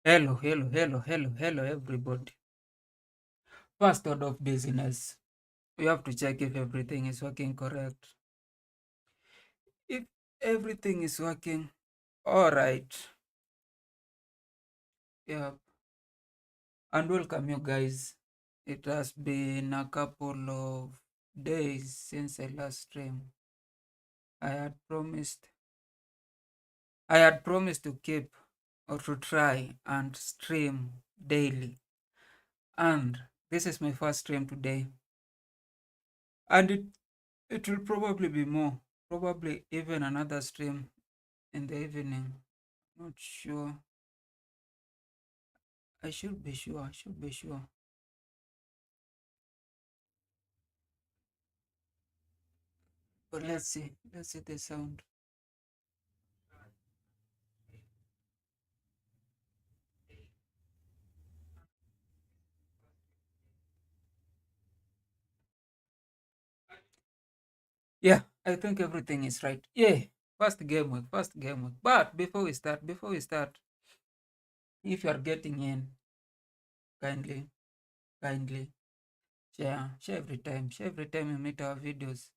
Hello, everybody. First order of business, we have to check if everything is working correct. If everything is working, all right. Yeah, and welcome you guys. It has been a couple of days since I last streamed. I had promised, I had promised to keep or to try and stream daily, and this is my first stream today, and it will probably be more, probably even another stream in the evening. Not sure. I should be sure. I should be sure. But let's see. Let's see the sound. Yeah, I think everything is right. Yeah, first game week, first game week. But before we start, if you are getting in, kindly share every time you meet our videos,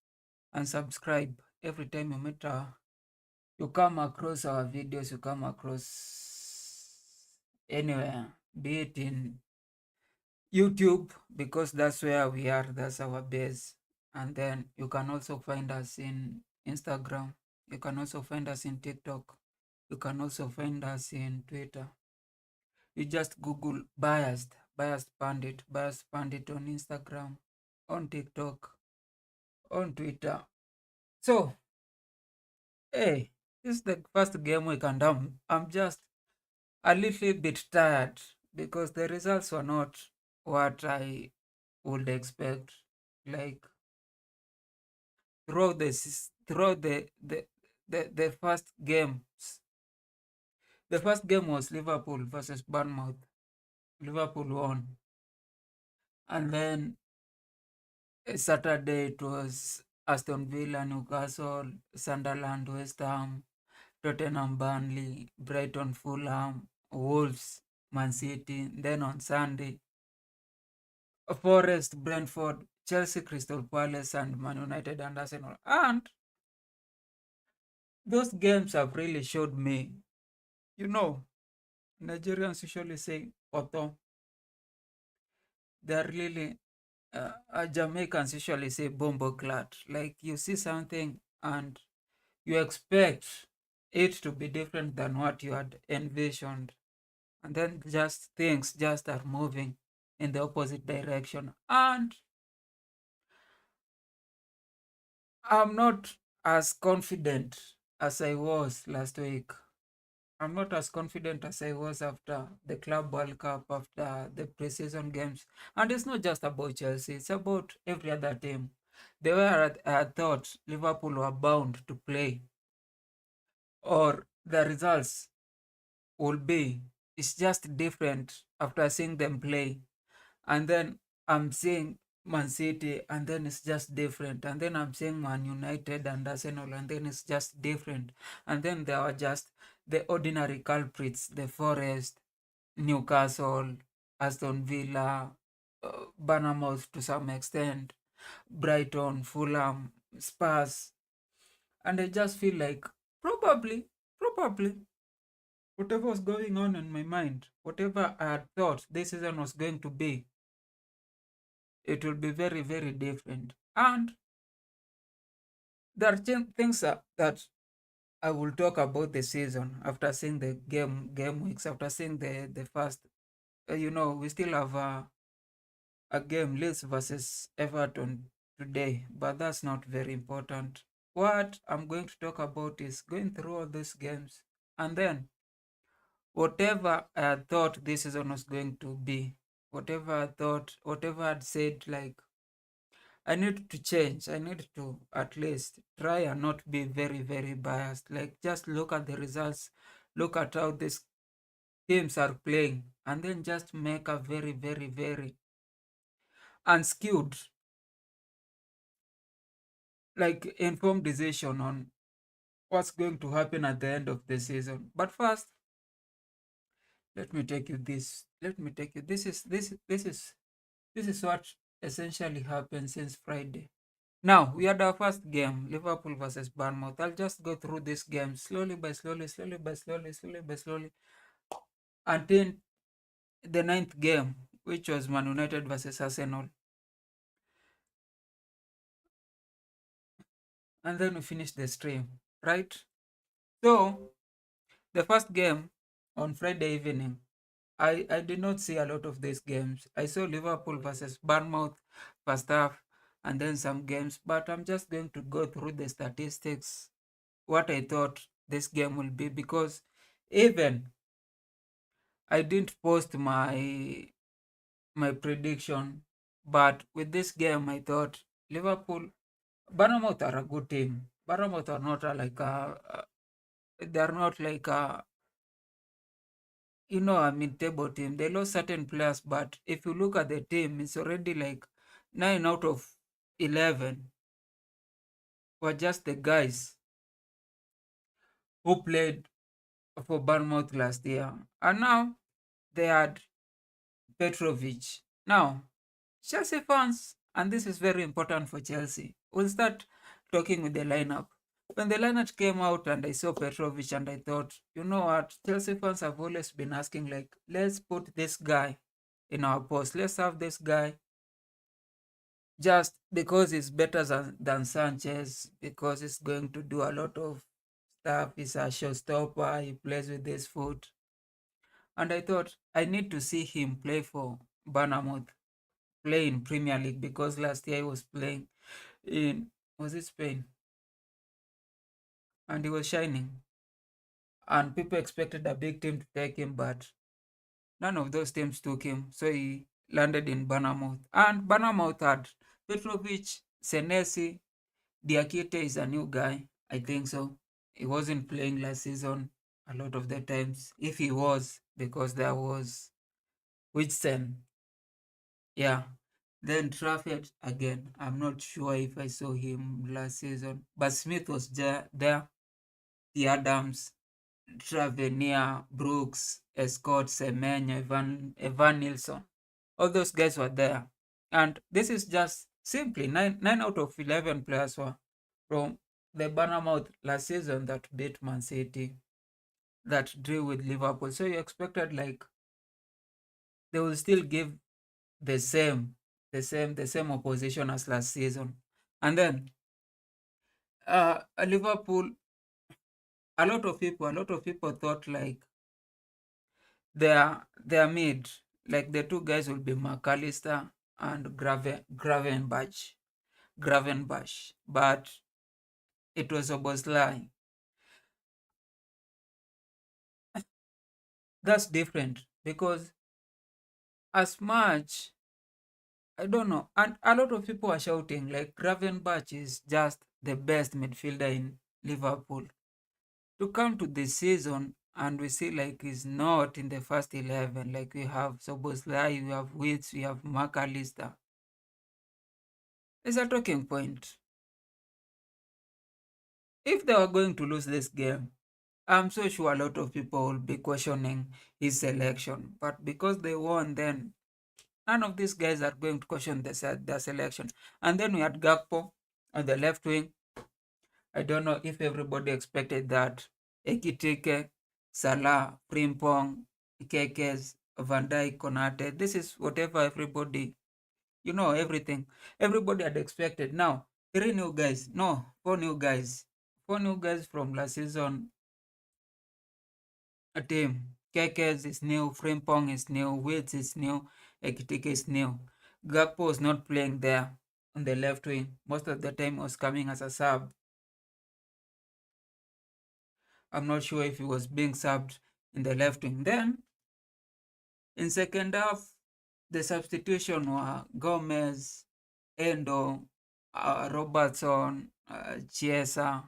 and subscribe every time you come across our videos, you come across anywhere, be it in YouTube, because that's where we are, that's our base. And then you can also find us in Instagram, you can also find us in TikTok, you can also find us in Twitter. You just Google biased pandit on Instagram, on TikTok, on Twitter. So, hey, this is the first game week, and I'm just a little bit tired because the results were not what I would expect. Like throughout the first games, the first game was Liverpool versus Bournemouth. Liverpool won, and then Saturday it was Aston Villa, Newcastle, Sunderland, West Ham, Tottenham, Burnley, Brighton, Fulham, Wolves, Man City. Then on Sunday, Forest, Brentford, Chelsea, Crystal Palace, and Man United and Arsenal. And those games have really showed me, you know, Nigerians usually say "Oto." They're really Jamaicans usually say "bombo clat." Like you see something and you expect it to be different than what you had envisioned, and then just things just are moving in the opposite direction. And I'm not as confident as I was last week. I'm not as confident as I was after the Club World Cup, after the preseason games. And it's not just about Chelsea, it's about every other team. The way I had thought Liverpool were bound to play, or the results will be, it's just different after seeing them play. And then I'm seeing Man City, and then it's just different. And then I'm seeing Man United and Arsenal, and then it's just different. And then there are just the ordinary culprits, the Forest, Newcastle, Aston Villa, Bournemouth to some extent, Brighton, Fulham, Spurs. And I just feel like probably, whatever was going on in my mind, whatever I had thought this season was going to be, it will be very, very different. And there are things that I will talk about the season after seeing the game weeks, after seeing the first. We still have a game, Leeds versus Everton today, but that's not very important. What I'm going to talk about is going through all these games, and then whatever I had thought this season was going to be, whatever I thought, whatever I'd said, like I need to change. I need to at least try and not be very, very biased. Like just look at the results, look at how these teams are playing, and then just make a very, very, very unskewed, like informed decision on what's going to happen at the end of the season. But first, Let me take you this. Let me take you. This is what essentially happened since Friday. Now we had our first game, Liverpool versus Bournemouth. I'll just go through this game slowly by slowly, slowly by slowly, until the ninth game, which was Man United versus Arsenal, and then we finished the stream, right? So the first game on Friday evening, I did not see a lot of these games. I saw Liverpool versus Bournemouth first half, and then some games, but I'm just going to go through the statistics, what I thought this game will be, because even I didn't post my prediction, but with this game I thought Liverpool, Bournemouth are a good team. Bournemouth are not they are not like a, a mid-table team. They lost certain players, but if you look at the team, it's already like 9 out of 11 were just the guys who played for Bournemouth last year. And now they had Petrovic. Now, Chelsea fans, and this is very important for Chelsea, will start talking with the lineup. When the lineup came out and I saw Petrovic, and I thought, you know what, Chelsea fans have always been asking, like, let's put this guy in our post. Let's have this guy just because he's better than Sanchez, because he's going to do a lot of stuff. He's a showstopper. He plays with his foot. And I thought, I need to see him play for Bournemouth, play in Premier League, because last year he was playing in, was it Spain? And he was shining. And people expected a big team to take him, but none of those teams took him. So he landed in Bournemouth. And Bournemouth had Petrovic, Senesi, Diakite is a new guy. I think so. He wasn't playing last season a lot of the times. If he was, because there was Whitson. Yeah. Then Trafford again. I'm not sure if I saw him last season. But Smith was there. The Adams, Travenia, Brooks, Scott, Semenyo, Evan Nilsson. All those guys were there. And this is just simply nine out of 11 players were from the Bournemouth last season that beat Man City, that drew with Liverpool. So you expected like they will still give the same, the same opposition as last season. And then Liverpool, a lot of people thought like their mid, like the two guys will be McAllister and Gravenbach, but it was Oboslai. That's different because as much, I don't know, and a lot of people are shouting like Gravenbach is just the best midfielder in Liverpool. To come to this season and we see like he's not in the first 11, like we have Soboslai, we have Wits, we have McAllister. It's a talking point. If they were going to lose this game, I'm so sure a lot of people will be questioning his selection. But because they won, then none of these guys are going to question their selection. And then we had Gakpo on the left wing. I don't know if everybody expected that. Ekitike, Salah, Frimpong, Kekes, Van Dijk, Konate. This is whatever everybody, everything. Everybody had expected. Now, three new guys. No, four new guys. Four new guys from last season team. Kekes is new, Frimpong is new, Wits is new, Ekitike is new. Gakpo was not playing there on the left wing. Most of the time was coming as a sub. I'm not sure if he was being subbed in the left wing. Then, in second half, the substitution were Gomez, Endo, Robertson, Chiesa,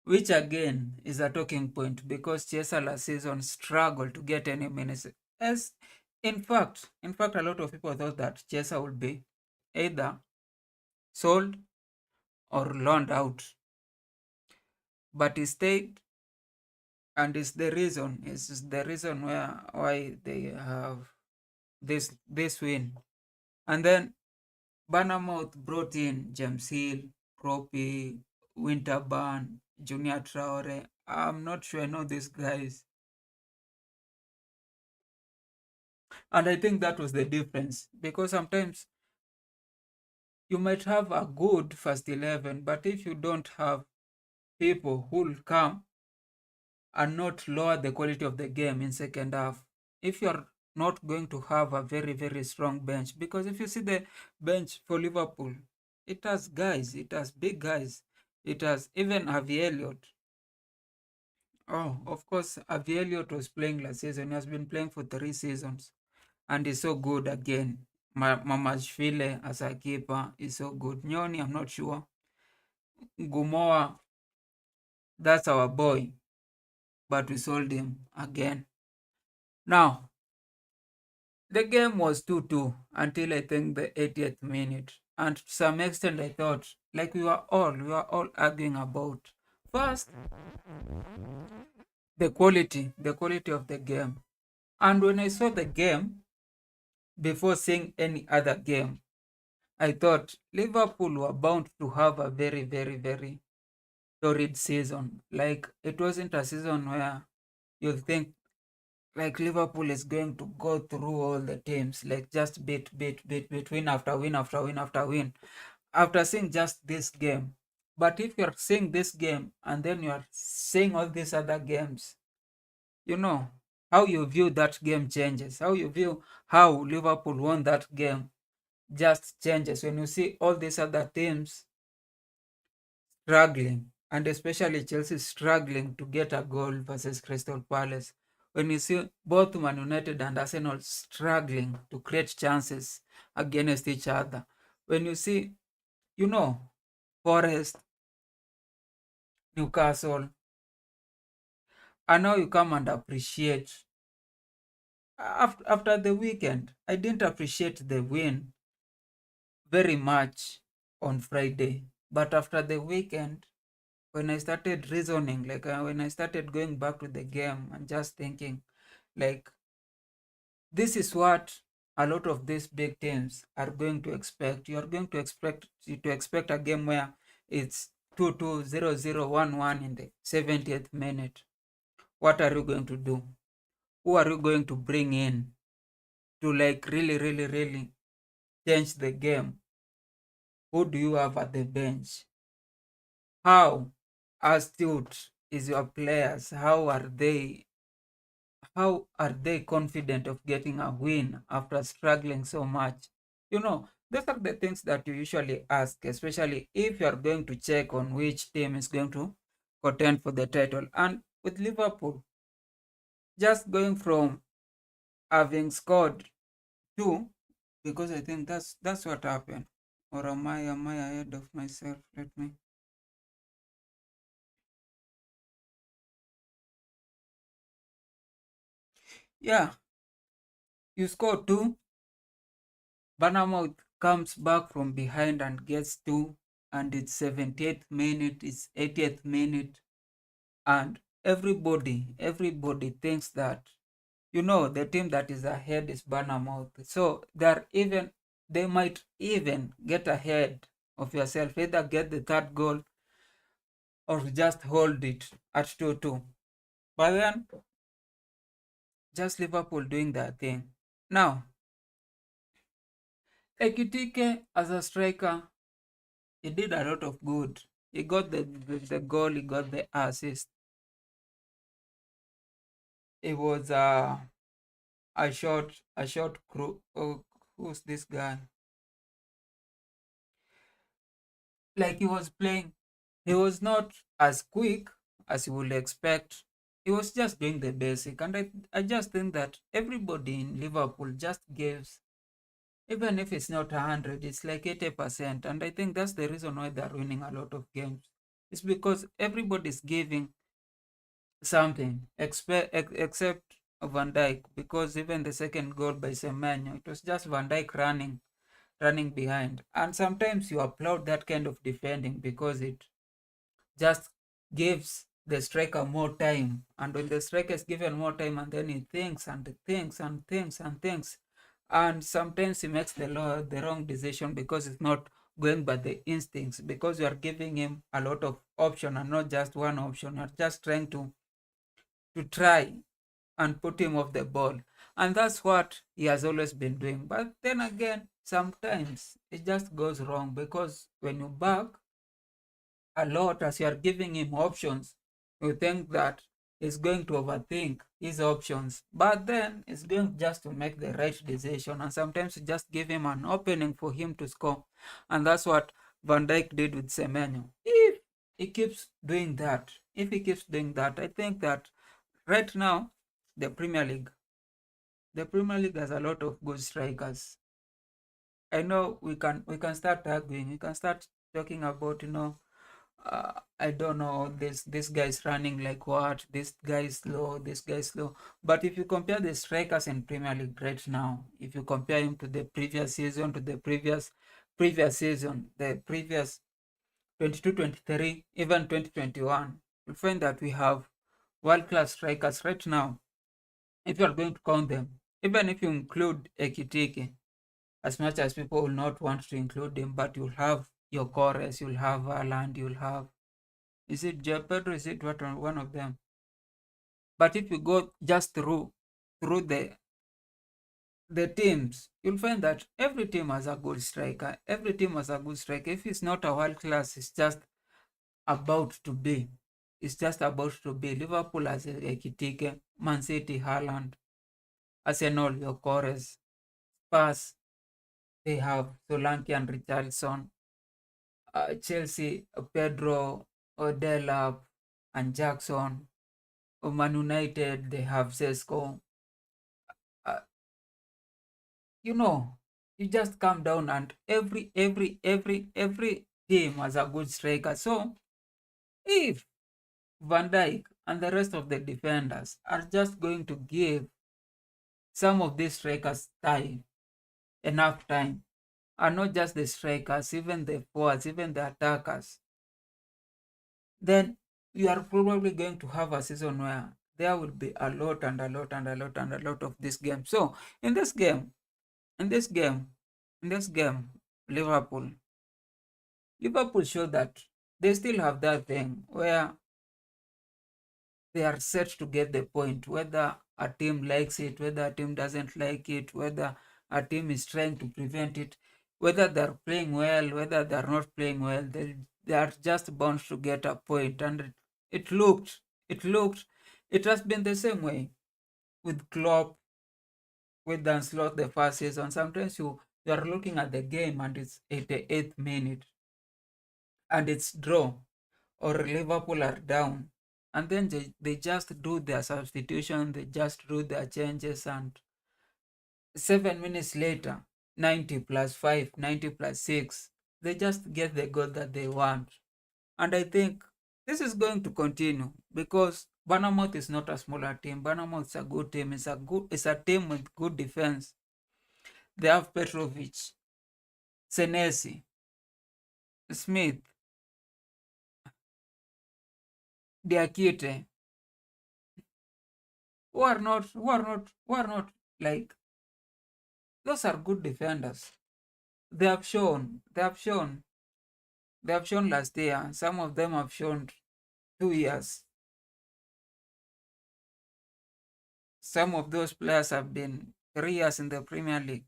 which again is a talking point because Chiesa last season struggled to get any minutes. As in fact, a lot of people thought that Chiesa would be either sold or loaned out, but he stayed and it's the reason why they have this win. And then Bournemouth brought in James Hill, Kropi, Winterburn, Junior Traore. I'm not sure I know these guys. And I think that was the difference because sometimes you might have a good first 11, but if you don't have people who will come and not lower the quality of the game in second half, if you're not going to have a very, very strong bench, because if you see the bench for Liverpool, it has guys, it has big guys, it has even Harvey Elliott. Oh, of course, Harvey Elliott was playing last season. He has been playing for 3 seasons and he's so good again. Mamashvile as a keeper is so good. Nyoni, I'm not sure. Gumoa, that's our boy, but we sold him again. Now, the game was 2-2 until I think the 80th minute. And to some extent, I thought, like we were all arguing about first the quality of the game. And when I saw the game before seeing any other game, I thought Liverpool were bound to have a very, very, very torrid season. Like it wasn't a season where you think like Liverpool is going to go through all the teams, like just beat, win after win after win after win. After seeing just this game, but if you're seeing this game and then you're seeing all these other games, you know how you view that game changes. How you view how Liverpool won that game just changes when you see all these other teams struggling, and especially Chelsea struggling to get a goal versus Crystal Palace. When you see both Man United and Arsenal struggling to create chances against each other. When you see, you know, Forest, Newcastle, and now you come and appreciate. After the weekend, I didn't appreciate the win very much on Friday. But after the weekend, when I started reasoning, like when I started going back to the game and just thinking, like, this is what a lot of these big teams are going to expect. You are going to expect a game where it's 2-2, 0-0, 1-1 in the 70th minute. What are you going to do? Who are you going to bring in to like really, really, really change the game? Who do you have at the bench? How astute is your players? How are they confident of getting a win after struggling so much? Those are the things that you usually ask, especially if you are going to check on which team is going to contend for the title. And with Liverpool, just going from having scored two, because I think that's what happened. Or am I ahead of myself? Let me. Yeah, you score two. Bournemouth comes back from behind and gets two, and it's 78th minute, it's 80th minute, and everybody thinks that the team that is ahead is Bournemouth. So they might even get ahead of yourself, either get the third goal or just hold it at 2-2. But then just Liverpool doing their thing. Now, Ekitike as a striker, he did a lot of good. He got the goal, he got the assist. It was a short crew. Oh, who's this guy? Like he was playing, he was not as quick as you would expect. He was just doing the basic, and I just think that everybody in Liverpool just gives, even if it's not 100, it's like 80%, and I think that's the reason why they're winning a lot of games. It's because everybody's giving something, except Van Dijk, because even the second goal by Semenyo, it was just Van Dijk running behind. And sometimes you applaud that kind of defending because it just gives the striker more time. And when the striker is given more time, and then he thinks and thinks and thinks and thinks, and sometimes he makes the wrong decision because it's not going by the instincts, because you are giving him a lot of option and not just one option. You're just trying to try and put him off the ball. And that's what he has always been doing. But then again, sometimes it just goes wrong, because when you back a lot as you are giving him options, you think that he's going to overthink his options, but then he's going just to make the right decision. And sometimes you just give him an opening for him to score. And that's what Van Dijk did with Semenyo. If he keeps doing that, I think that right now, the Premier League, the Premier League has a lot of good strikers. I know we can start arguing. We can start talking about, I don't know, this guy is running like what, this guy is slow, this guy is slow. But if you compare the strikers in Premier League right now, if you compare him to the previous season, to the previous season, the previous 22-23, even 2021, you'll find that we have world-class strikers right now. If you are going to count them, even if you include Ekitike, as much as people will not want to include him, but you'll have your Chorus, you'll have Haaland, you'll have, is it Pedro? Is it what one of them? But if you go just through the teams, you'll find that every team has a good striker. Every team has a good striker. If it's not a world class, it's just about to be. It's just about to be. Liverpool has a Ekitike, Man City, Haaland, Arsenal, your Chorus, Spurs, they have Solanke and Richarlison, Chelsea, Pedro, Odella, and Jackson. Man United, they have Sesko. Uh, you know, you just come down, and every team has a good striker. So if Van Dijk and the rest of the defenders are just going to give some of these strikers enough time, and not just the strikers, even the forwards, even the attackers, then you are probably going to have a season where there will be a lot and a lot and a lot and a lot of this game. So in this game, in this game, in this game, Liverpool, Liverpool show that they still have that thing where they are set to get the point, whether a team likes it, whether a team doesn't like it, whether a team is trying to prevent it, whether they're playing well, whether they're not playing well, they are just bound to get a point. And it looked, it looked, it has been the same way with Klopp, with Dan Slot the first season. Sometimes you are looking at the game and it's 88th minute and it's draw, or Liverpool are down. And then they just do their substitution, they just do their changes, and 7 minutes later, 90 plus 5, 90 plus 6, they just get the goal that they want. And I think this is going to continue, because Bournemouth is not a smaller team. Bournemouth is a good team. It's a team with good defense. They have Petrovic, Senesi, Smith, Diakite, who are not like, those are good defenders. They have shown last year. Some of them have shown 2 years. Some of those players have been 3 years in the Premier League,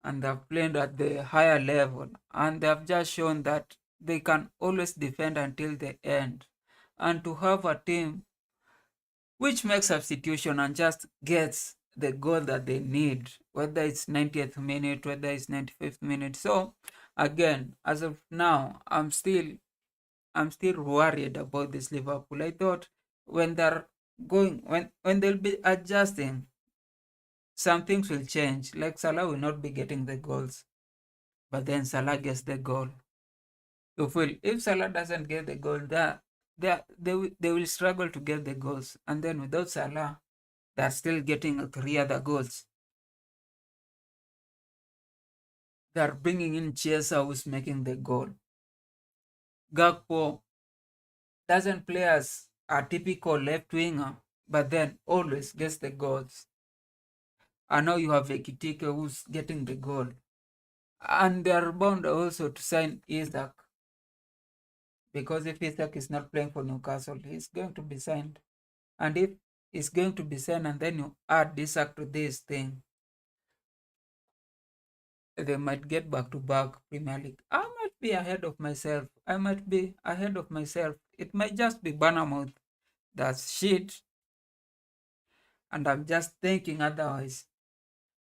and they've played at the higher level, and they have just shown that they can always defend until the end. And to have a team which makes substitution and just gets the goal that they need, whether it's 90th minute, whether it's 95th minute. So again, as of now, I'm still worried about this Liverpool. I thought when they're when they'll be adjusting, some things will change. Like Salah will not be getting the goals, but then Salah gets the goal. You feel if Salah doesn't get the goal, they will struggle to get the goals, and then without Salah, they're still getting 3 other goals. They're bringing in Chiesa, who's making the goal. Gakpo doesn't play as a typical left winger, but then always gets the goals. And now you have Ekitike who's getting the goal. And they are bound also to sign Isaac, because if Isaac is not playing for Newcastle, he's going to be signed. And if he's going to be signed and then you add Isaac to this thing, they might get back to back Premier League. I might be ahead of myself. I might be ahead of myself. It might just be Bournemouth that's shit, and I'm just thinking otherwise.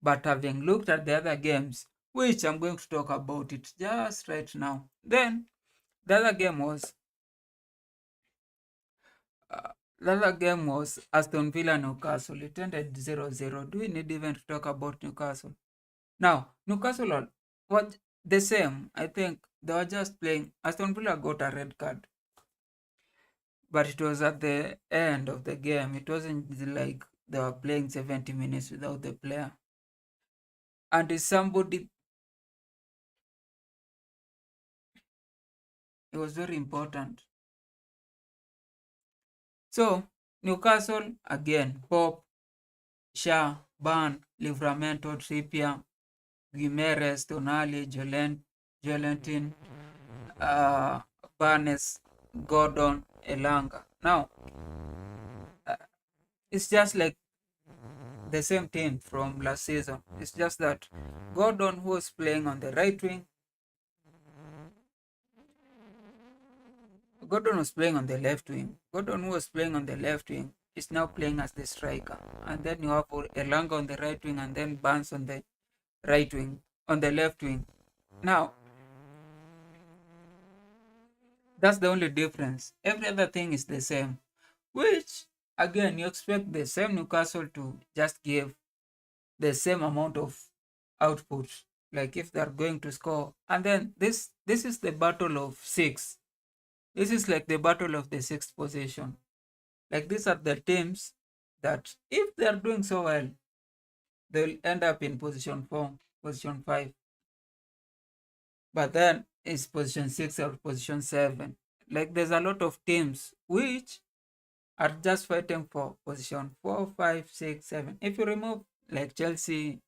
But having looked at the other games, which I'm going to talk about it just right now, then the other game was uh, the other game was Aston Villa Newcastle. It ended 0-0. Do we need even to talk about Newcastle? Now, Newcastle was the same. I think they were just playing. Aston Villa got a red card, but it was at the end of the game. It wasn't like they were playing 70 minutes without the player. And if somebody, it was very important. So, Newcastle again, Pop, Shah, Ban, Livramento, Trippier, Guimaraes, Tonali, Jolentin, uh, Barnes, Gordon, Elanga. Now, uh, it's just like the same team from last season. It's just that Gordon, who was playing on the right wing, Gordon was playing on the left wing. Gordon, who was playing on the left wing, is now playing as the striker. And then you have Elanga on the right wing, and then Barnes on the right wing, on the left wing. Now, that's the only difference. Every other thing is the same, which again you expect the same Newcastle to just give the same amount of output, like if they're going to score. And then this is the battle of six. This is like the battle of the sixth position. Like these are the teams that if they're doing so well, they'll end up in position 4, position 5. But then it's position 6 or position 7. Like there's a lot of teams which are just fighting for position 4, 5, 6, 7. If you remove like Chelsea,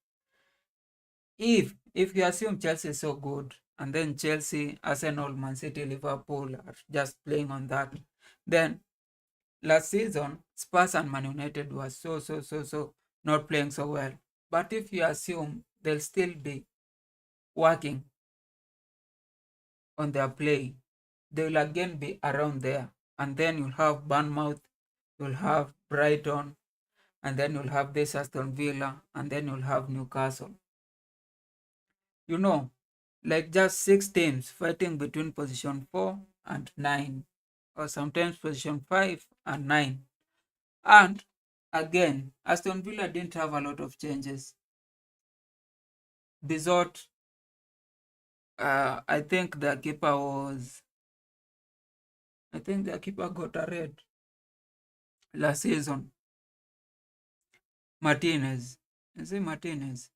if you assume Chelsea is so good, and then Chelsea, Arsenal, Man City, Liverpool are just playing on that, then last season Spurs and Man United were so not playing so well. But if you assume they'll still be working on their play, they will again be around there. And then you'll have Bournemouth, you'll have Brighton, and then you'll have this Aston Villa, and then you'll have Newcastle. You know, like just 6 teams fighting between position 4 and 9, or sometimes position 5 and 9. And again, Aston Villa didn't have a lot of changes. Bizot, I think the keeper was, I think the keeper got a red last season. Martinez, is it Martinez?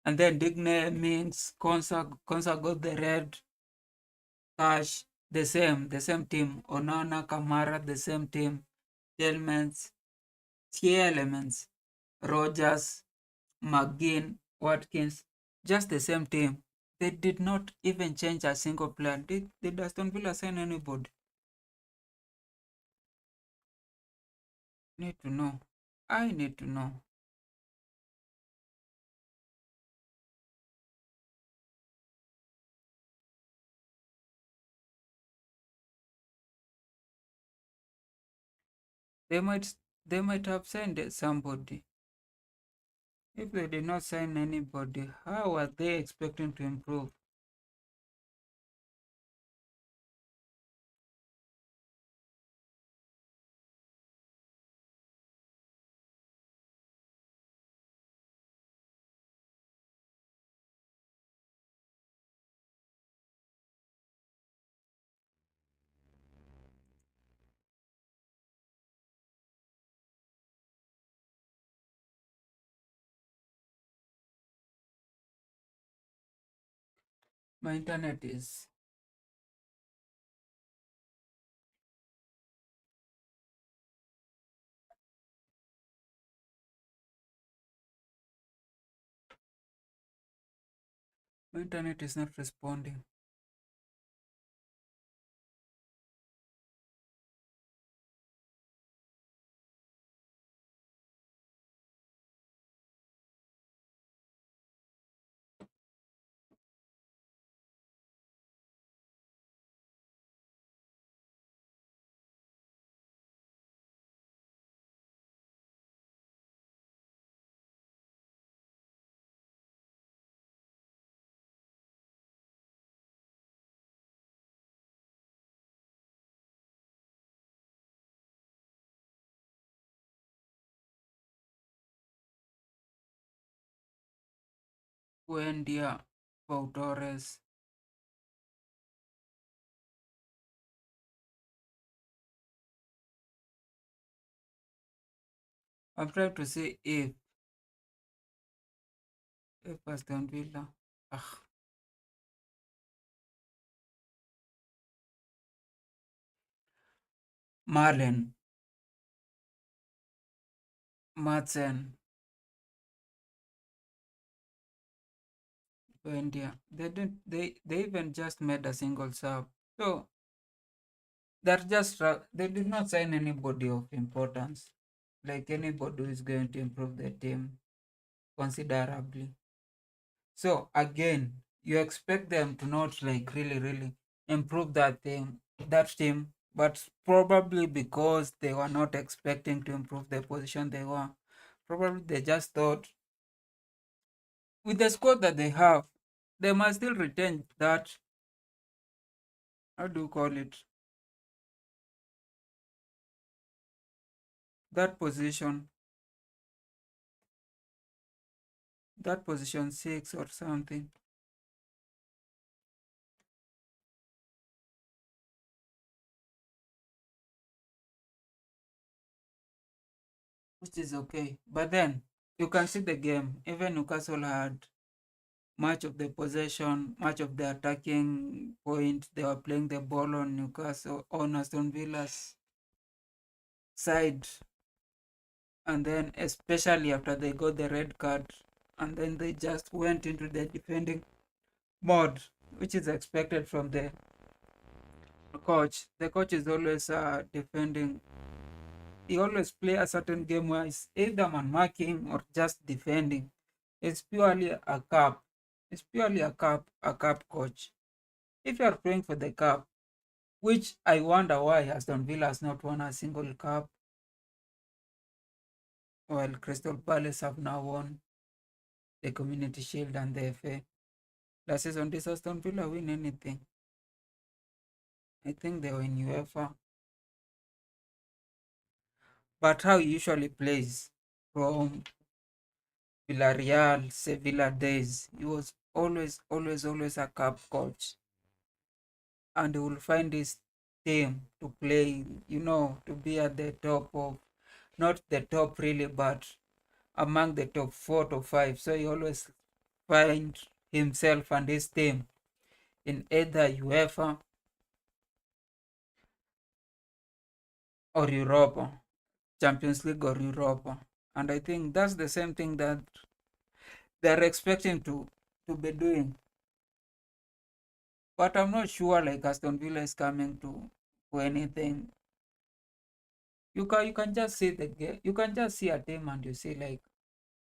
And then Digne means Konsa got the red. Cash, the same team. Onana, Kamara, the same team. Tillmans, Elements, Rogers, McGinn, Watkins, just the same team. They did not even change a single player. Did Aston Villa sign anybody? Need to know. I need to know. They might they might have signed somebody. If they did not sign anybody, how are they expecting to improve? My internet is Internet is not responding. Buendia, Torres. I'm trying to see if Aston Villa. Ah, Marlen, Madsen, Buendia. They didn't. They even just made a single sub. So they're just. They did not sign anybody of importance, like anybody who is going to improve the team considerably. So again, you expect them to not like really improve that team, but probably because they were not expecting to improve the position they were. Probably they just thought with the squad that they have, they must still retain that, how do you call it? That position, that position 6 or something, which is okay. But then you can see the game. Even Newcastle had much of the possession, much of the attacking point. They were playing the ball on Newcastle, on Aston Villa's side. And then, especially after they got the red card, and then they just went into the defending mode, which is expected from the coach. The coach is always defending. He always play a certain game where it's either man marking or just defending. It's purely a cup. It's purely a cup coach. If you are playing for the cup, which I wonder why Aston Villa has not won a single cup, while Crystal Palace have now won the Community Shield and the FA. Last season, did Aston Villa win anything? I think they were in UEFA. But how he usually plays from Villarreal, Sevilla days, he was always a cup coach. And he will find his team to play, to be at the top of, not the top really, but among the top 4 to 5. So he always find himself and his team in either UEFA or Europa, Champions League or Europa. And I think that's the same thing that they're expecting to be doing. But I'm not sure like Aston Villa is coming to anything. You can just see the game. You can just see a team and you see like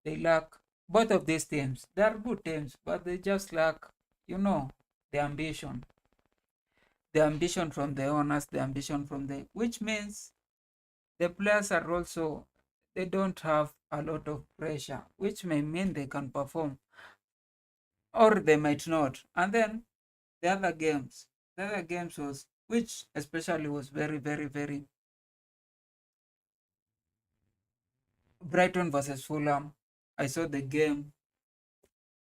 they lack both of these teams. They are good teams, but they just lack, you know, the ambition. The ambition from the owners, the ambition from the, which means the players are also, they don't have a lot of pressure, which may mean they can perform or they might not. And then the other games was, which especially was very Brighton versus Fulham. I saw the game.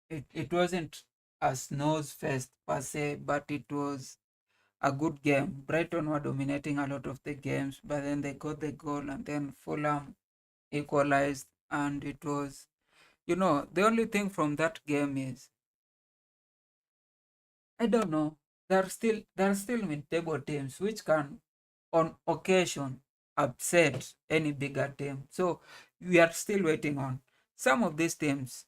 It wasn't a snooze fest per se, but it was a good game. Brighton were dominating a lot of the games, but then they got the goal and then Fulham equalized. And it was, the only thing from that game is, I don't know, there are still mid-table teams which can, on occasion, upset any bigger team. So we are still waiting on some of these teams.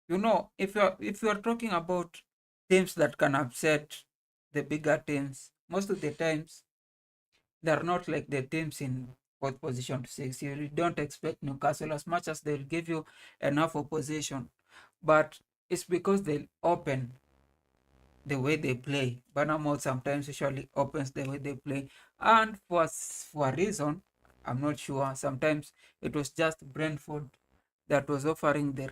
If you're talking about teams that can upset the bigger teams. Most of the times, they're not like the teams in fourth position to six. You don't expect Newcastle as much as they'll give you enough opposition, but it's because they open the way they play. Bournemouth sometimes usually opens the way they play, and for a reason, I'm not sure. Sometimes it was just Brentford that was offering the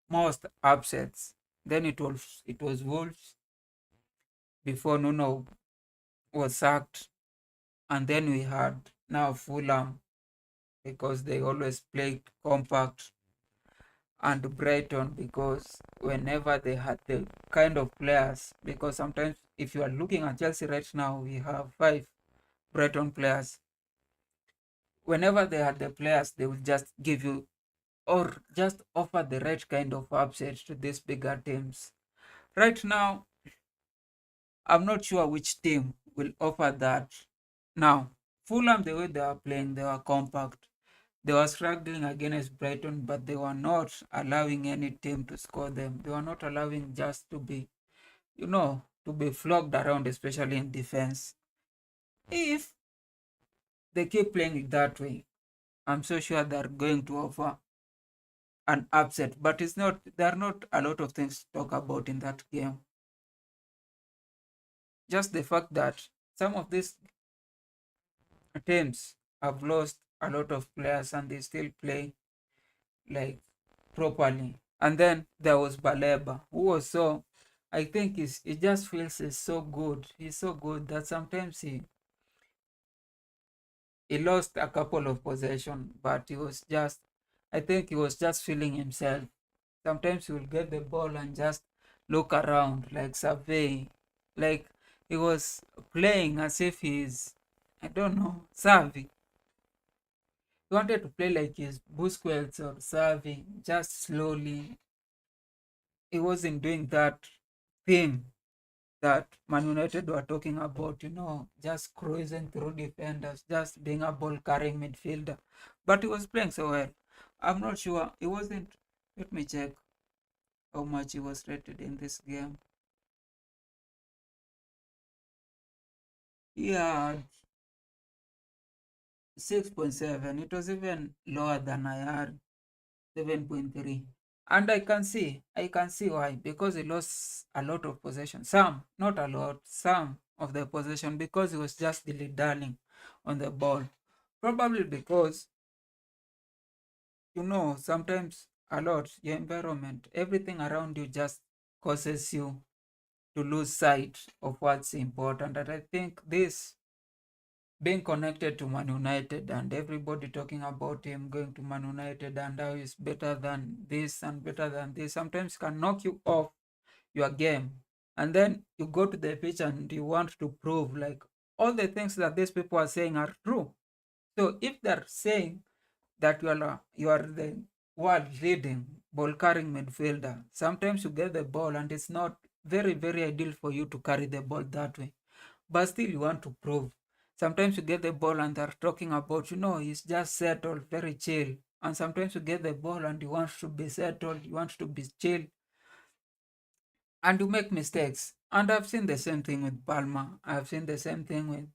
most upsets. Then it was Wolves before Nuno was sacked, and then we had now Fulham because they always play compact, and Brighton because whenever they had the kind of players, because sometimes if you are looking at Chelsea right now, we have five Brighton players. Whenever they had the players, they will just give you or just offer the right kind of upset to these bigger teams. Right now, I'm not sure which team will offer that. Now, Fulham, the way they are playing, they were compact. They were struggling against Brighton, but they were not allowing any team to score them. They were not allowing just to be, to be flogged around, especially in defense. If they keep playing it that way, I'm so sure they're going to offer an upset. But there are not a lot of things to talk about in that game. Just the fact that some of these teams have lost a lot of players and they still play like properly. And then there was Baleba, who was so, I think he just feels he's so good. He's so good that sometimes he lost a couple of possession, but I think he was just feeling himself. Sometimes he will get the ball and just look around, like survey, like he was playing as if he's, I don't know, Savi. He wanted to play like his Busquets or Savi, just slowly. He wasn't doing that thing that Man United were talking about, just cruising through defenders, just being a ball carrying midfielder. But he was playing so well. I'm not sure. He wasn't. Let me check how much he was rated in this game. Yeah, 6.7. It was even lower than I had, 7.3. And I can see why. Because he lost a lot of possession. Some, not a lot, some of the possession because he was just dilly-dallying on the ball. Probably because, sometimes a lot, your environment, everything around you just causes you to lose sight of what's important. And I think this being connected to Man United and everybody talking about him going to Man United and how he's better than this and better than this sometimes can knock you off your game. And then you go to the pitch and you want to prove like all the things that these people are saying are true. So if they're saying that you are the world leading ball carrying midfielder, sometimes you get the ball and it's not very, very ideal for you to carry the ball that way. But still you want to prove. Sometimes you get the ball and they're talking about, he's just settled, very chill. And sometimes you get the ball and you want to be settled, you want to be chill, and you make mistakes. And I've seen the same thing with Palmer. I've seen the same thing with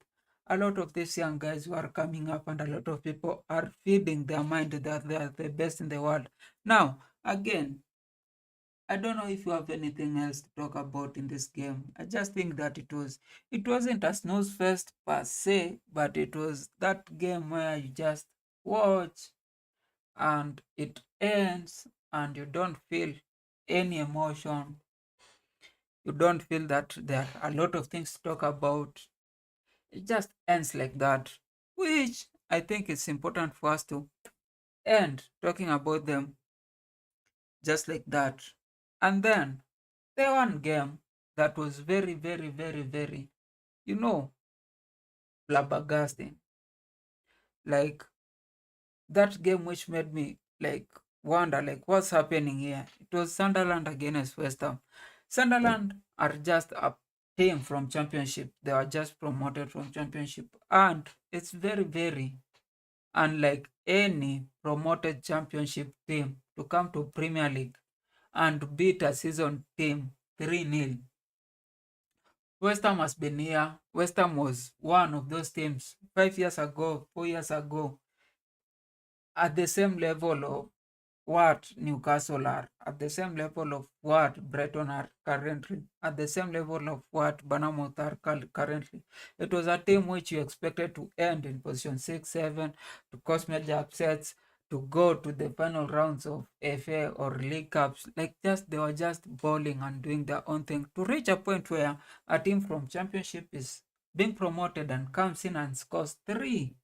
a lot of these young guys who are coming up, and a lot of people are feeding their mind that they are the best in the world. Now, again, I don't know if you have anything else to talk about in this game. I just think that it wasn't a snooze fest per se, but it was that game where you just watch and it ends and you don't feel any emotion. You don't feel that there are a lot of things to talk about. It just ends like that, which I think it's important for us to end talking about them just like that. And then the one game that was very, very, very, very, you know, flabbergasting. Like that game which made me like wonder like what's happening here. It was Sunderland against West Ham. Sunderland are just a team from championship. They are just promoted from championship. And it's very, very unlike any promoted championship team to come to Premier League and beat a season team 3-0. West Ham has been here. West Ham was one of those teams 5 years ago, 4 years ago, at the same level of what Newcastle are, at the same level of what Brighton are currently, at the same level of what Bournemouth are currently. It was a team which you expected to end in position 6, 7, to cause major upsets, to go to the final rounds of FA or League Cups. Like just they were just bowling and doing their own thing to reach a point where a team from Championship is being promoted and comes in and scores three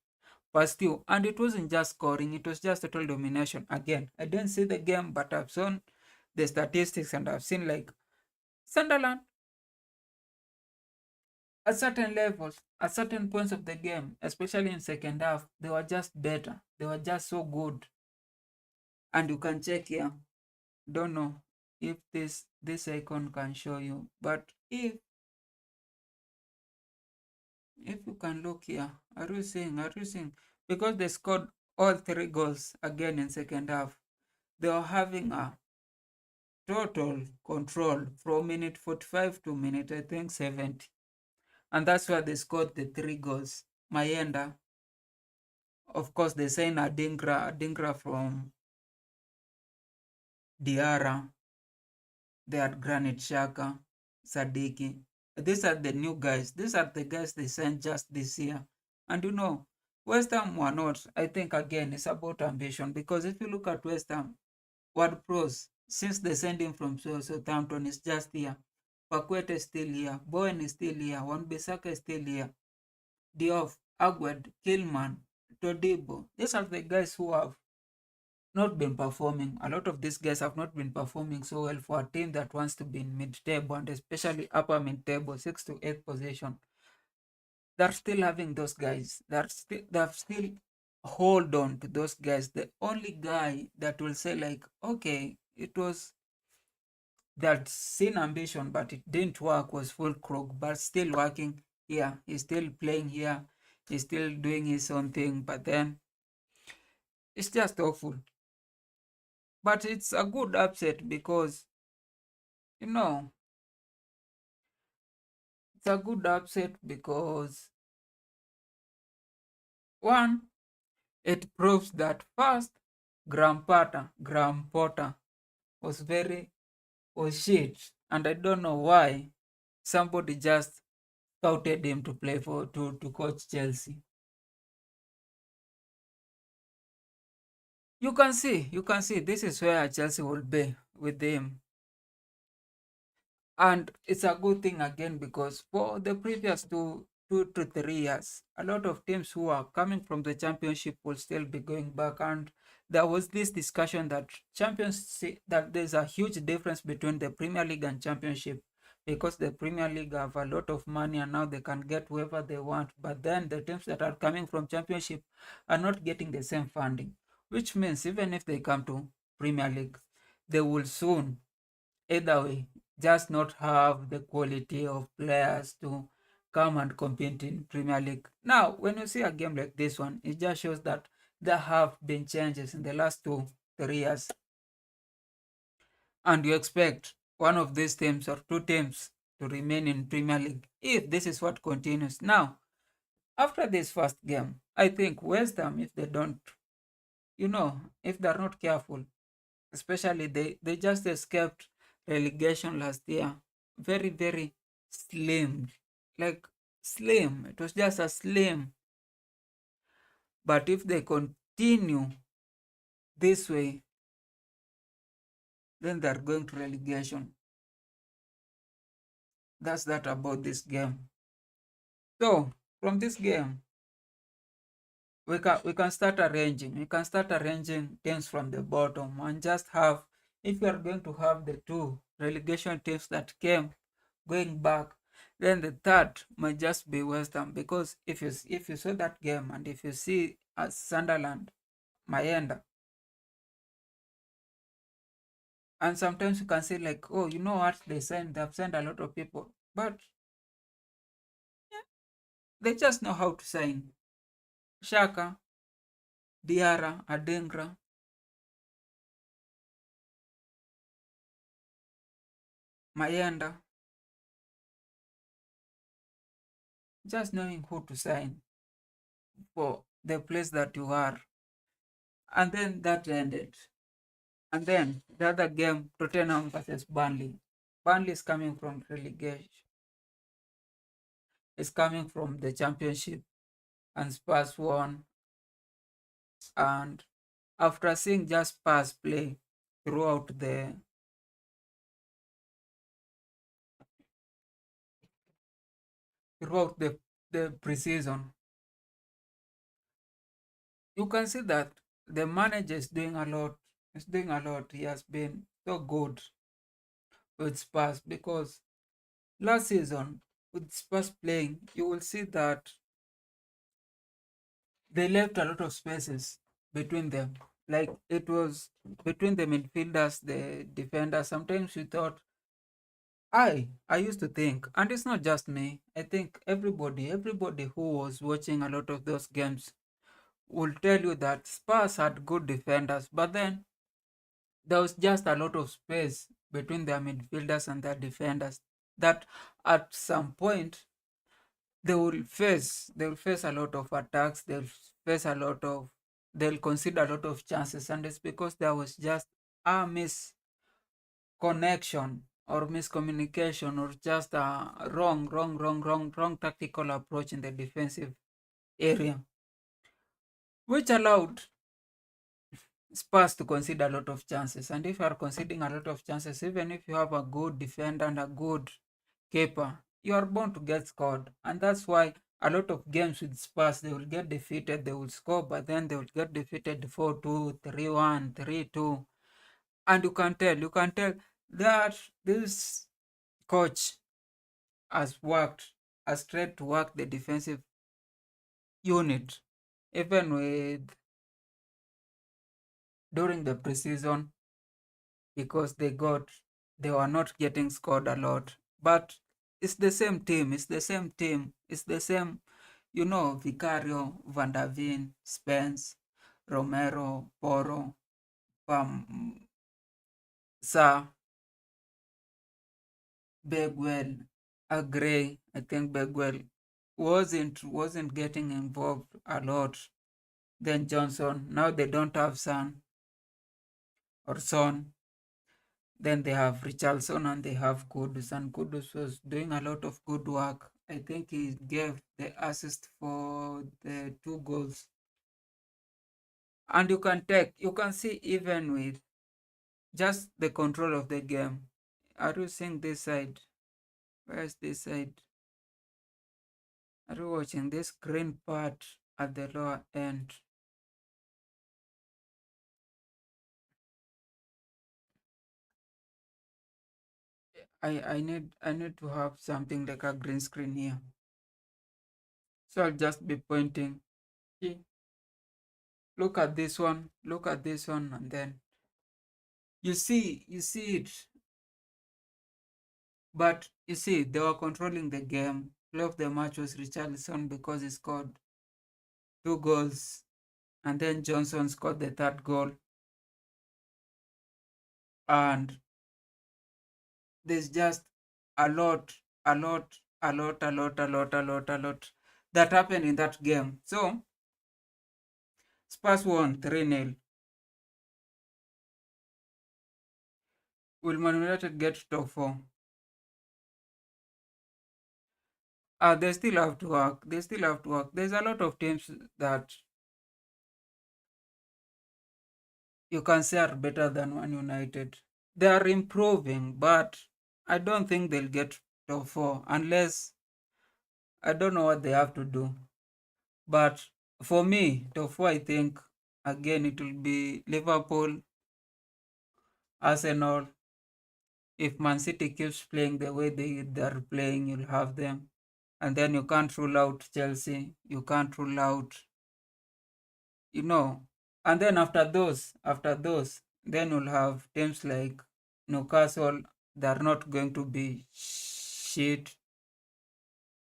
past you. And it wasn't just scoring, it was just total domination. Again, I didn't see the game, but I've seen the statistics and I've seen like Sunderland at certain levels, at certain points of the game, especially in second half, they were just better. They were just so good. And you can check here. Don't know if this icon can show you, but if you can look here, are you seeing? Because they scored all three goals again in second half. They were having a total control from minute 45 to minute, I think, 70. And that's why they scored the three goals. Mayenda, of course, they signed Adingra from Diarra. They had Granit Xhaka, Sadiki. These are the new guys. These are the guys they signed just this year. And you know, West Ham were not. I think, again, it's about ambition. Because if you look at West Ham, Ward Pros, since they sent him from Southampton, is just here. Paqueta is still here. Bowen is still here. Wan-Bissaka is still here. Diouf, Agüed, Kilman, Todibo. These are the guys who have not been performing. A lot of these guys have not been performing so well for a team that wants to be in mid-table and especially upper mid-table, 6 to 8 position. They're still having those guys. They've still hold on to those guys. The only guy that will say like, okay, it was that seen ambition, but it didn't work was Full Krug, but still working here. He's still playing here. He's still doing his own thing, but then it's just awful. But it's a good upset because, you know, it's a good upset because one, it proves that first, Graham Potter was shit, and I don't know why somebody just scouted him to play for to coach Chelsea. You can see this is where Chelsea will be with him. And it's a good thing again because for the previous 2 to 3 years, a lot of teams who are coming from the championship will still be going back. And there was this discussion that that there's a huge difference between the Premier League and Championship because the Premier League have a lot of money and now they can get whoever they want. But then the teams that are coming from Championship are not getting the same funding, which means even if they come to Premier League, they will soon either way just not have the quality of players to come and compete in Premier League. Now, when you see a game like this one, it just shows that there have been changes in the last 2 3 years, and you expect one of these teams or two teams to remain in Premier League if this is what continues. Now, after this first game, I think West Ham, if they don't, if they're not careful, especially they just escaped relegation last year. Very, very slim. Like slim. It was just a slim. But if they continue this way, then they're going to relegation. That's that about this game. So from this game, we can start arranging. We can start arranging teams from the bottom and just have, if you are going to have the two relegation teams that came going back, then the third might just be West Ham. Because if you saw that game and if you see Sunderland, Mayenda, and sometimes you can say like, oh, you know what, they've signed a lot of people, but they just know how to sign. Shaka, Diarra, Adingra, Mayenda, just knowing who to sign for the place that you are. And then that ended. And then the other game, Tottenham versus Burnley. Burnley is coming from relegation, is coming from the championship, and Spurs won. And after seeing just Spurs play throughout the preseason, you can see that the manager is doing a lot. He's doing a lot. He has been so good with Spurs because last season with Spurs playing, you will see that they left a lot of spaces between them. Like it was between the midfielders, the defenders. Sometimes you thought, I used to think, and it's not just me. I think everybody who was watching a lot of those games will tell you that Spurs had good defenders, but then there was just a lot of space between their midfielders and their defenders that at some point they will face a lot of attacks, face a lot of they'll concede a lot of chances, and it's because there was just a misconnection or miscommunication or just a wrong tactical approach in the defensive area, which allowed Spurs to concede a lot of chances. And if you are conceding a lot of chances, even if you have a good defender and a good keeper, you are bound to get scored. And that's why a lot of games with Spurs, they will get defeated, they will score, but then they will get defeated 4-2, 3-1, 3-2. And you can tell that this coach has tried to work the defensive unit, even with during the preseason, because they were not getting scored a lot. But it's the same team, it's the same, Vicario, Van der Veen, Spence, Romero, Poro, Pam, Sa, Begwell, Agray. I think Begwell wasn't getting involved a lot. Then Johnson. Now they don't have Son or Son. Then they have Richarlison and they have Kudus, and Kudus was doing a lot of good work. I think he gave the assist for the 2 goals. And you can see even with just the control of the game. Are you seeing this side? Where's this side? Are you watching this green part at the lower end? I need to have something like a green screen here. So I'll just be pointing. See, look at this one, and then you see it. But you see, they were controlling the game. Play of the match was Richarlison because he scored 2 goals, and then Johnson scored the third goal. And there's just a lot, a lot that happened in that game. So Spurs won 3-0. Will Man United get to top four? They still have to work. There's a lot of teams that you can say are better than Man United. They are improving, but I don't think they'll get top four unless I don't know what they have to do. But for me, top four, I think again it will be Liverpool, Arsenal. If Man City keeps playing the way they're playing, you'll have them. And then you can't rule out Chelsea. You can't rule out, you know. And then after those, then you'll have teams like Newcastle. They're not going to be shit.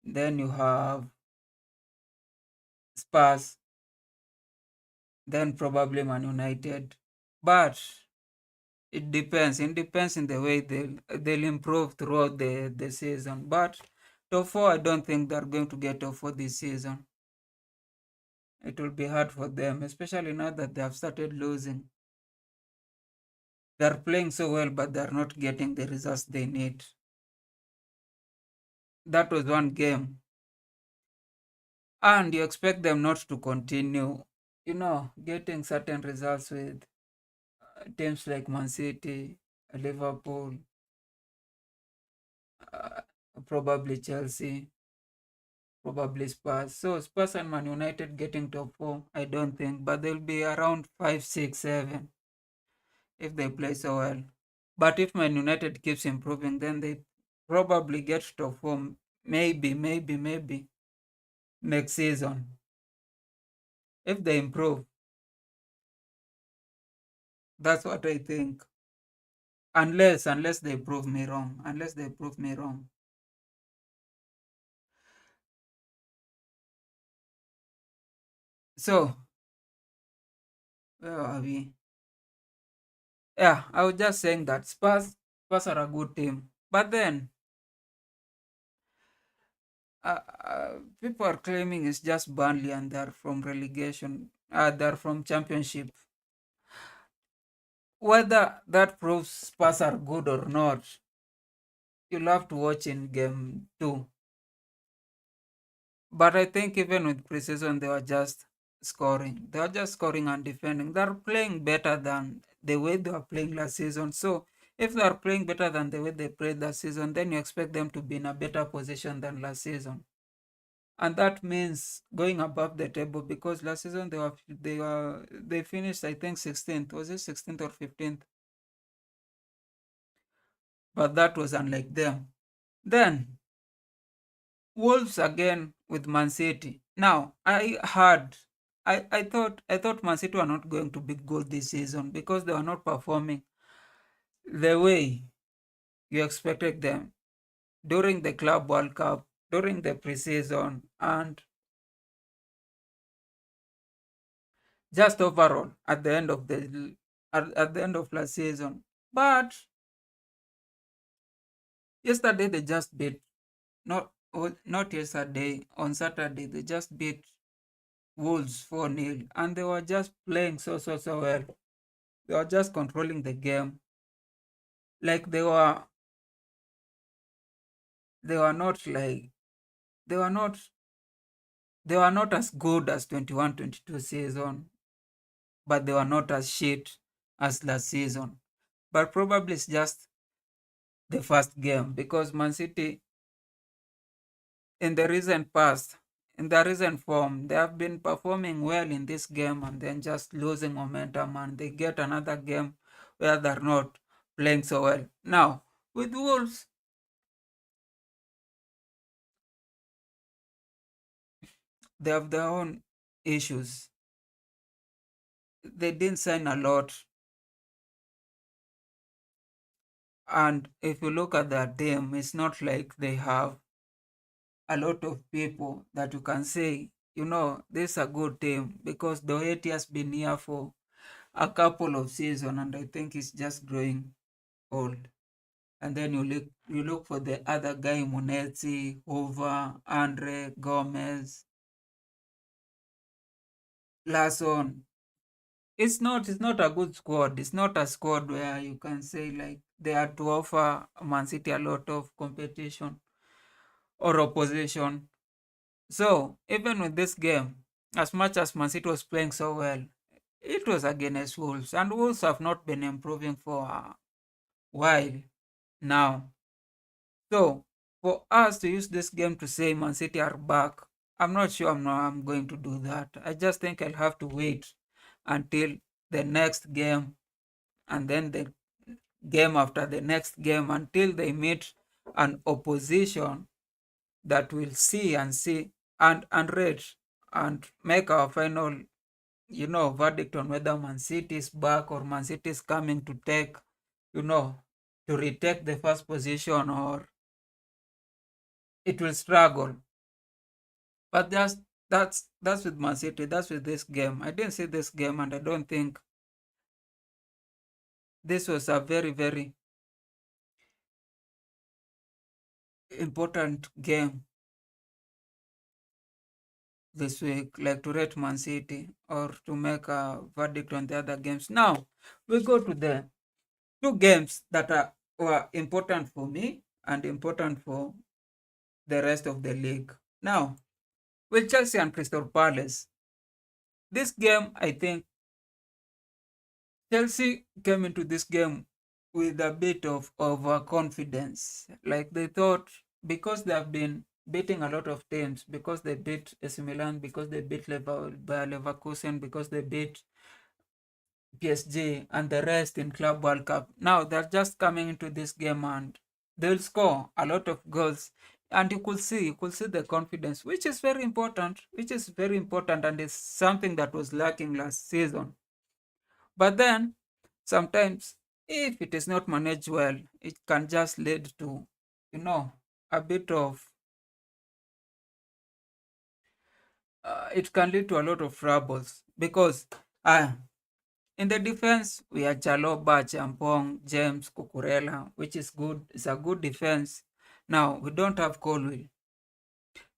Then you have Spurs, then probably Man United. But it depends in the way they'll improve throughout the season. But Top four, I don't think they're going to get top four this season. It will be hard for them, especially now that they have started losing. They're playing so well, but they're not getting the results they need. That was one game. And you expect them not to continue, getting certain results with teams like Man City, Liverpool, uh, probably Chelsea, probably Spurs. So Spurs and Man United getting top four, I don't think, but they'll be around 5, 6, 7 if they play so well. But if Man United keeps improving, then they probably get top four, maybe next season if they improve. That's what I think. Unless they prove me wrong. Unless they prove me wrong. So where are we? Yeah, I was just saying that Spurs are a good team. But then people are claiming it's just Burnley and they're from relegation. They're from championship. Whether that proves Spurs are good or not, you'll have to watch in game two. But I think even with preseason, they were just scoring. They were just scoring and defending. They're playing better than the way they were playing last season. So if they are playing better than the way they played last season, then you expect them to be in a better position than last season. And that means going above the table because last season they finished I think 16th. Was it 16th or 15th? But that was unlike them. Then Wolves again with Man City. Now, I thought Man City were not going to be good this season because they were not performing the way you expected them during the Club World Cup, during the preseason, and just overall at the end of last season. But yesterday they just beat not yesterday, on Saturday they just beat Wolves 4-0 and they were just playing so well. They were just controlling the game. Like they were not they were not as good as 21-22 season, but they were not as shit as last season. But probably it's just the first game because Man City in the recent past, in the recent form, they have been performing well in this game and then just losing momentum and they get another game where they're not playing so well. Now, with Wolves, they have their own issues. They didn't sign a lot. And if you look at their team, it's not like they have a lot of people that you can say, this is a good team because Doherty has been here for a couple of seasons and I think he's just growing old. And then you look for the other guy, Munetsi, Hoover, Andre, Gomez, Larsson. It's not a good squad. It's not a squad where you can say like they are to offer Man City a lot of competition or opposition. So even with this game, as much as Man City was playing so well, it was against Wolves, and Wolves have not been improving for a while now. So for us to use this game to say Man City are back, I'm not sure I'm going to do that. I just think I'll have to wait until the next game and then the game after the next game until they meet an opposition that will see and rate and make our final, verdict on whether Man City is back or Man City is coming to take, you know, to retake the first position or it will struggle. But that's with Man City. That's with this game. I didn't see this game, and I don't think this was a very important game this week, like to rate Man City or to make a verdict on the other games. Now, we go to the two games that were important for me and important for the rest of the league. Now, with Chelsea and Crystal Palace, this game, I think Chelsea came into this game with a bit of overconfidence. Like they thought because they have been beating a lot of teams, because they beat AC Milan, because they beat Bayer Leverkusen, because they beat PSG and the rest in Club World Cup. Now they're just coming into this game and they'll score a lot of goals. And you could see the confidence, which is very important, and is something that was lacking last season. But then, sometimes, if it is not managed well, it can just lead to, you know, a bit of, it can lead to a lot of troubles. Because in the defense, we have Chaloba, Champong, James, Kukurela, which is good. It's a good defense. Now, we don't have Colwill.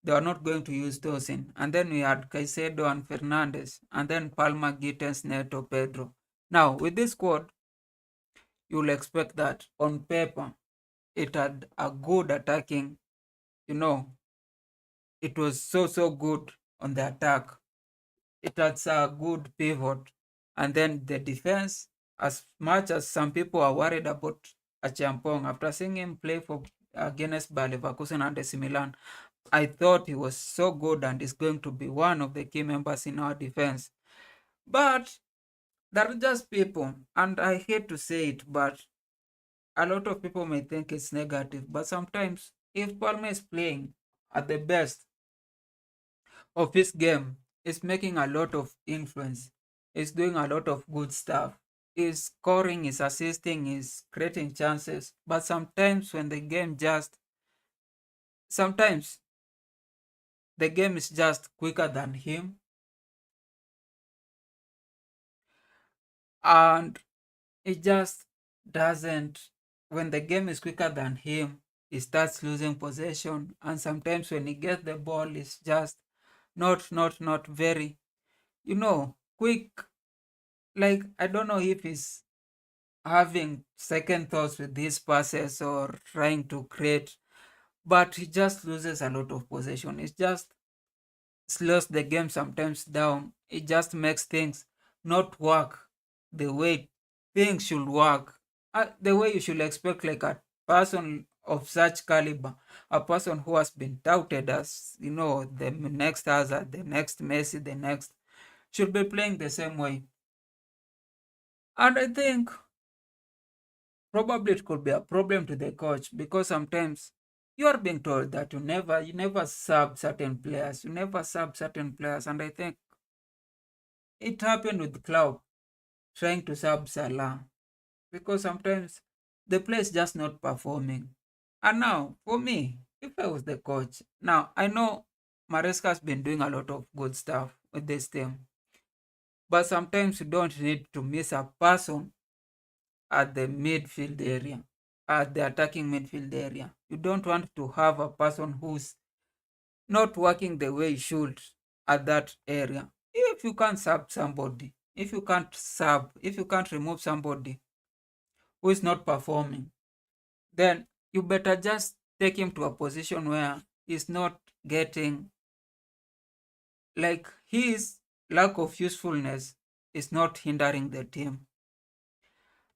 They are not going to use Tosin. And then we had Caicedo and Fernandez. And then Palma, Gittens, Neto, Pedro. Now, with this squad, you'll expect that on paper, it had a good attacking, you know, it was so good on the attack. It had a good pivot. And then the defense, as much as some people are worried about Achampong, after seeing him play for against Bayer Leverkusen and AC Milan, I thought he was so good and is going to be one of the key members in our defense. But there are just people, and I hate to say it, but a lot of people may think it's negative. But sometimes, if Palmer is playing at the best of his game, is making a lot of influence, is doing a lot of good stuff, is scoring, is assisting, is creating chances. But sometimes when the game just sometimes the game is just quicker than him, and it just doesn't. When the game is quicker than him, he starts losing possession, and sometimes when he gets the ball, it's just not very, quick. Like, I don't know if he's having second thoughts with these passes or trying to create, but he just loses a lot of possession. It just slows the game sometimes down. It just makes things not work the way things should work, the way you should expect, like a person of such caliber, a person who has been touted as, the next Hazard, the next Messi, the next, should be playing the same way. And I think probably it could be a problem to the coach, because sometimes you are being told that you never sub certain players, and I think it happened with Klopp trying to sub Salah, because sometimes the player is just not performing. And now, for me, if I was the coach, now I know Maresca has been doing a lot of good stuff with this team, but sometimes you don't need to miss a person at the midfield area, at the attacking midfield area. You don't want to have a person who's not working the way he should at that area. If you can't sub somebody, if you can't remove somebody who is not performing, then you better just take him to a position where he's not getting, like, his lack of usefulness is not hindering the team.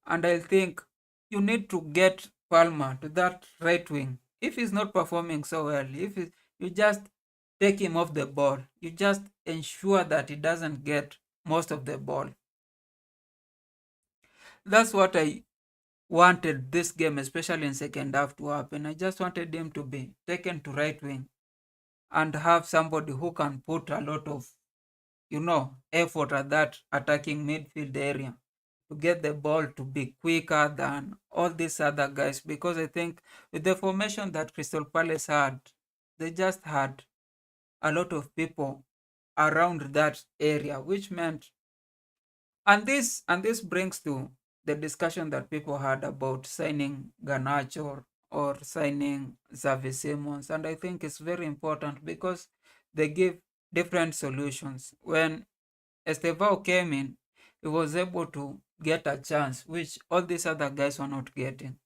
And I think you need to get Palmer to that right wing. If he's not performing so well, you just take him off the ball. You just ensure that he doesn't get most of the ball. That's what I wanted this game, especially in second half, to happen. I just wanted him to be taken to right wing and have somebody who can put a lot of, effort at that attacking midfield area to get the ball to be quicker than all these other guys. Because I think with the formation that Crystal Palace had, they just had a lot of people around that area, which meant, and this brings to the discussion that people had about signing Garnacho or signing Xavi Simons. And I think it's very important because they give different solutions. When Estevao came in, he was able to get a chance, which all these other guys were not getting.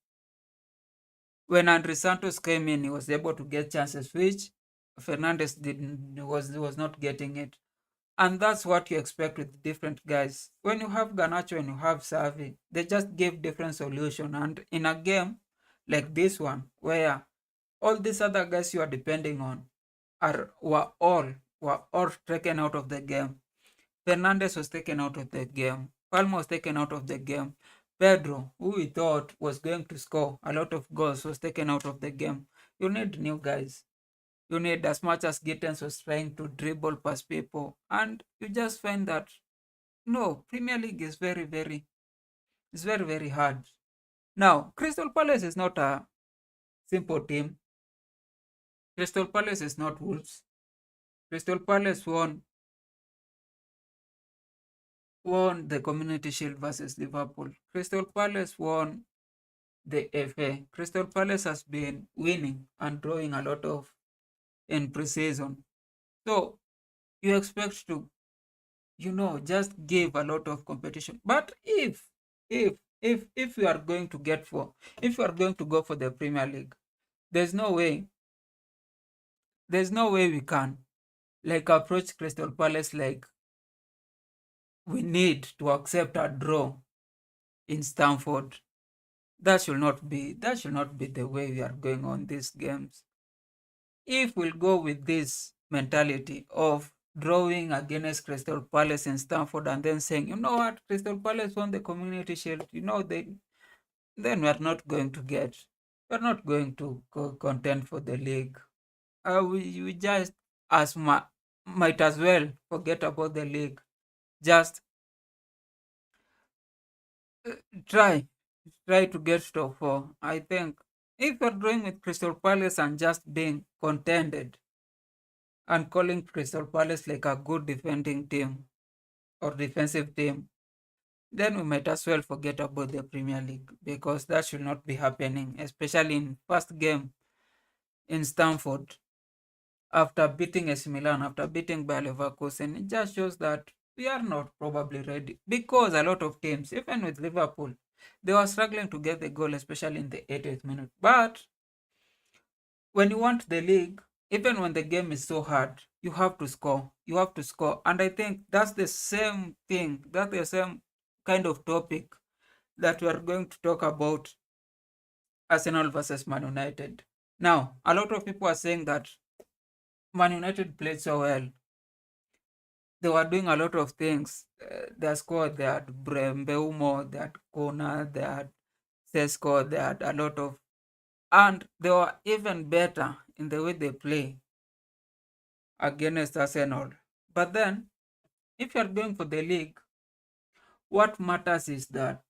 When Andre Santos came in, he was able to get chances, which Fernandez didn't was not getting it. And that's what you expect with different guys. When you have Ganacho and you have Savi, they just give different solution. And in a game like this one, where all these other guys you are depending on are were all taken out of the game. Fernandez was taken out of the game. Palma was taken out of the game. Pedro, who we thought was going to score a lot of goals, was taken out of the game. You need new guys. You need, as much as Gittens was trying to dribble past people, and you just find that no, Premier League is very hard. Now, Crystal Palace is not a simple team. Crystal Palace is not Wolves. Crystal Palace won the Community Shield versus Liverpool. Crystal Palace won the FA. Crystal Palace has been winning and drawing a lot of in preseason. So you expect to, just give a lot of competition. But if you are going to if you are going to go for the Premier League, there's no way, we can like approach Crystal Palace like we need to accept a draw in Stamford. That should not be the way we are going on these games. If we'll go with this mentality of drawing against Crystal Palace in Stamford and then saying, you know what, Crystal Palace won the Community Shield, then we're not going to contend for the league. We just might as well forget about the league. Just uh, try to get top four. I think if you're drawing with Crystal Palace and just being contented and calling Crystal Palace like a good defending team or defensive team, then we might as well forget about the Premier League because that should not be happening, especially in first game in Stamford after beating AC Milan, after beating Bayer Leverkusen. It just shows that we are not probably ready because a lot of teams, even with Liverpool, they were struggling to get the goal, especially in the 80th minute. But when you want the league, even when the game is so hard, you have to score. You have to score. And I think that's the same thing, that's the same kind of topic that we are going to talk about Arsenal versus Man United. Now, a lot of people are saying that Man United played so well. They were doing a lot of things. Their squad, they had Mbeumo, they had Kona, they had Sesko, they had a lot of, and they were even better in the way they play against Arsenal. But then, if you're going for the league, what matters is that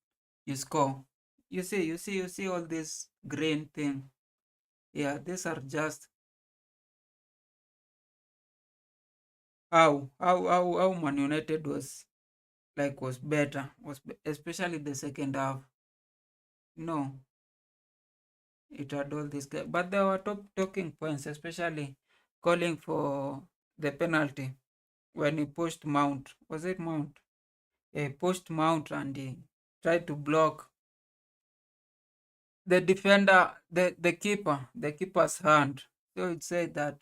you score. You see all this green thing. Yeah, these are just how Man United was better, especially the second half. No, it had all this guy, but there were top talking points, especially calling for the penalty when he pushed Mount. Was it Mount? He pushed Mount and he tried to block the defender, the keeper's hand. So it said that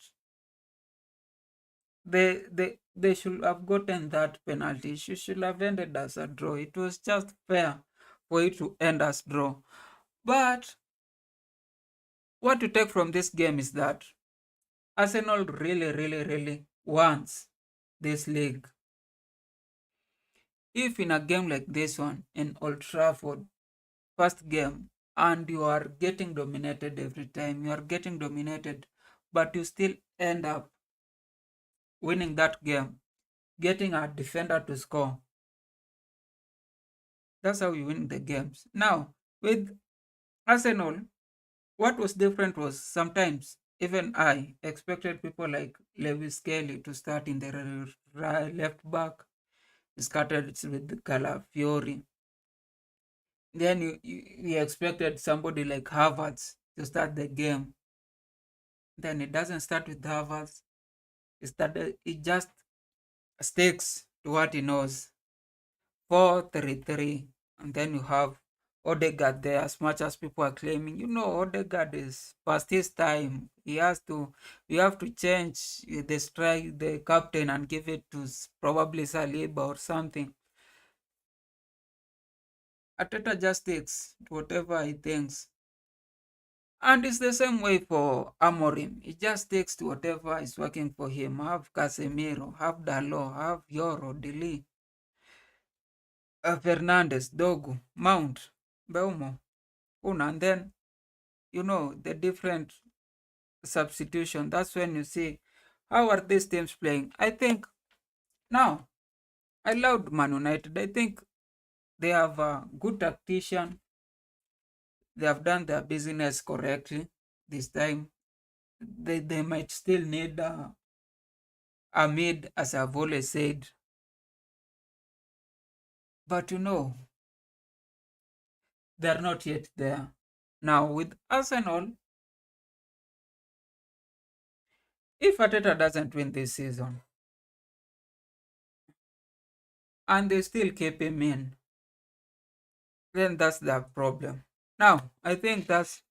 they should have gotten that penalty. She should have ended as a draw. It was just fair for it to end as draw. But what to take from this game is that Arsenal really wants this league. If in a game like this one in Old Trafford, first game, and you are getting dominated every time, you are getting dominated, but you still end up winning that game, getting a defender to score. That's how you win the games. Now, with Arsenal, what was different was sometimes even I expected people like Lewis Kelly to start in the left back. He started with Calafiori. Then you expected somebody like Havertz to start the game. Then it doesn't start with Havertz. It just sticks to what he knows. 4-3-3, and then you have Odegaard there. As much as people are claiming, Odegaard is past his time. We have to change the captain and give it to probably Saliba or something. Ateta just sticks to whatever he thinks. And it's the same way for Amorim. He just takes to whatever is working for him. Have Casemiro, have Dalot, have Yoro, Dili, Fernandes, Dogu, Mount, Beumo, Una, and then the different substitution. That's when you see how are these teams playing. I think now I loved Man United. I think they have a good tactician. They have done their business correctly this time. They might still need a mid, as I've always said. But they're not yet there. Now with Arsenal, if Ateta doesn't win this season and they still keep him in, then that's the problem. Now I think that's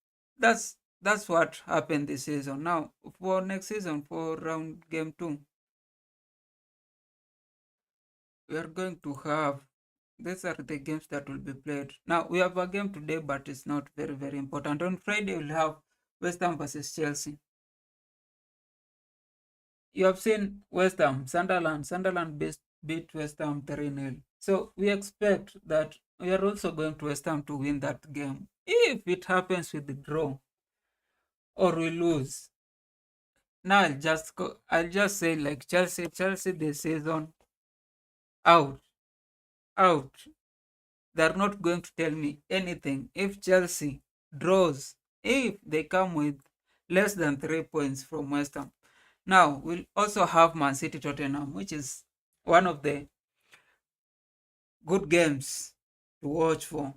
what happened this season. Now for next season, for round game 2, we are going to have, these are the games that will be played. Now we have a game today, but it's not very, very important. On Friday we'll have West Ham versus Chelsea. You have seen West Ham, Sunderland beat West Ham 3-0. So we expect that we are also going to West Ham to win that game. If it happens with the draw or we lose, now I'll just say like Chelsea this season out, out. They're not going to tell me anything. If Chelsea draws, if they come with less than 3 points from West Ham. Now we'll also have Man City Tottenham, which is one of the good games to watch for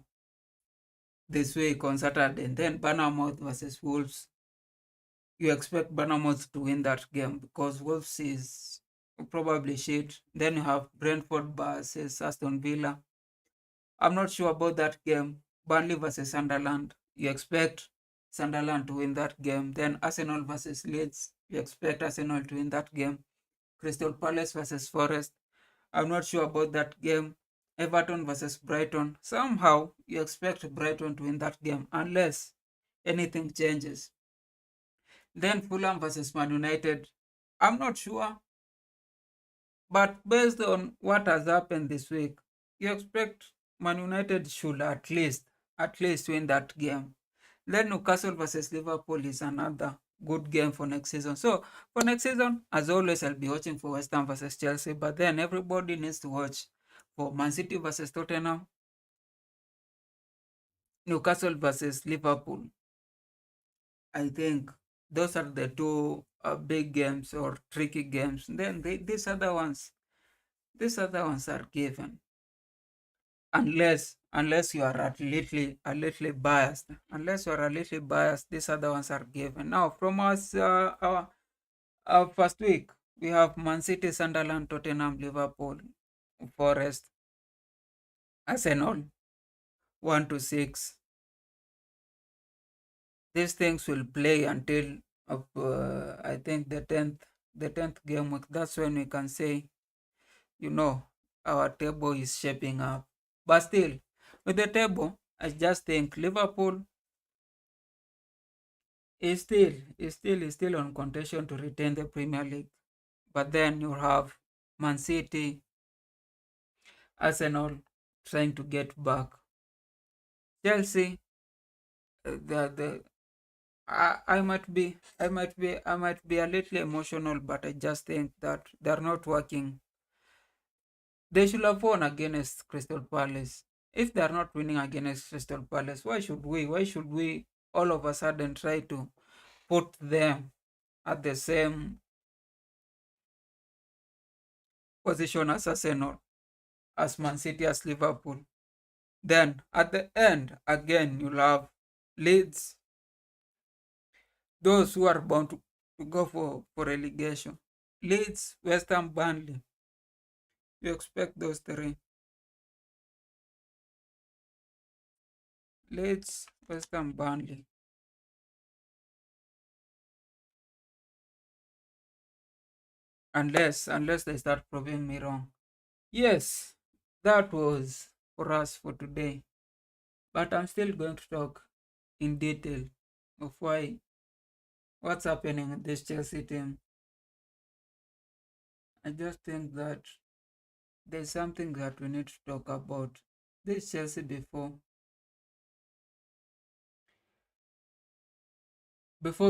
this week on Saturday. And then Bournemouth versus Wolves. You expect Bournemouth to win that game because Wolves is probably shit. Then you have Brentford versus Aston Villa. I'm not sure about that game. Burnley versus Sunderland. You expect Sunderland to win that game. Then Arsenal versus Leeds. You expect Arsenal to win that game. Crystal Palace versus Forest. I'm not sure about that game. Everton versus Brighton. Somehow you expect Brighton to win that game unless anything changes. Then Fulham versus Man United. I'm not sure. But based on what has happened this week, you expect Man United should at least win that game. Then Newcastle versus Liverpool is another good game for next season. So for next season, as always, I'll be watching for West Ham versus Chelsea. But then everybody needs to watch for Man City versus Tottenham, Newcastle versus Liverpool. I think those are the two big games or tricky games. Then these other ones are given. Unless you are a little biased. Unless you are a little biased, these other ones are given. Now, from us, our first week, we have Man City, Sunderland, Tottenham, Liverpool, Forest, Arsenal, 1 to 6. These things will play until I think the tenth game week. That's when we can say, our table is shaping up. But still, with the table, I just think Liverpool is still on contention to retain the Premier League. But then you have Man City, Arsenal trying to get back. Chelsea, the I might be a little emotional, but I just think that they're not working. They should have won against Crystal Palace. If they're not winning against Crystal Palace, why should we? Why should we all of a sudden try to put them at the same position as Arsenal, as Man City, as Liverpool? Then at the end, again, you'll have Leeds those who are bound to go for relegation. Leeds, West Ham, Burnley. You expect those three. Leeds, West Ham, Burnley. Unless they start proving me wrong. Yes, that was for us for today. But I'm still going to talk in detail of what's happening with this Chelsea team. I just think that there's something that we need to talk about this Chelsea before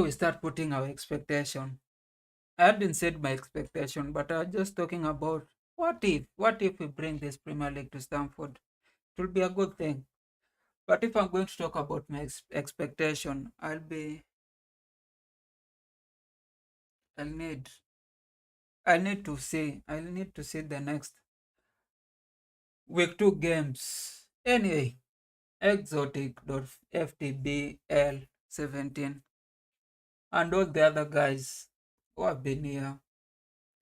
we start putting our expectation. I hadn't said my expectation, but I was just talking about what if we bring this Premier League to Stamford? It will be a good thing. But if I'm going to talk about my expectation, I'll need I need to see the next week two games. Anyway, exotic.ftbl17 and all the other guys who have been here.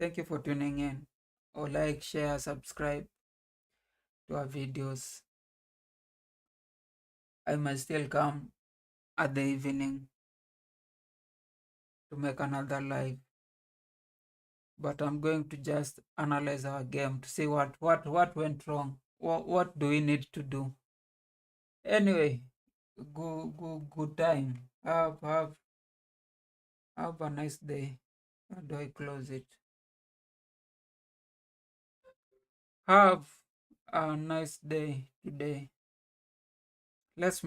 Thank you for tuning in. Or like, share, subscribe to our videos. I might still come at the evening to make another live, but I'm going to just analyze our game to see what went wrong. What do we need to do? Anyway, good time. Have a nice day. How do I close it? Have a nice day today. Let's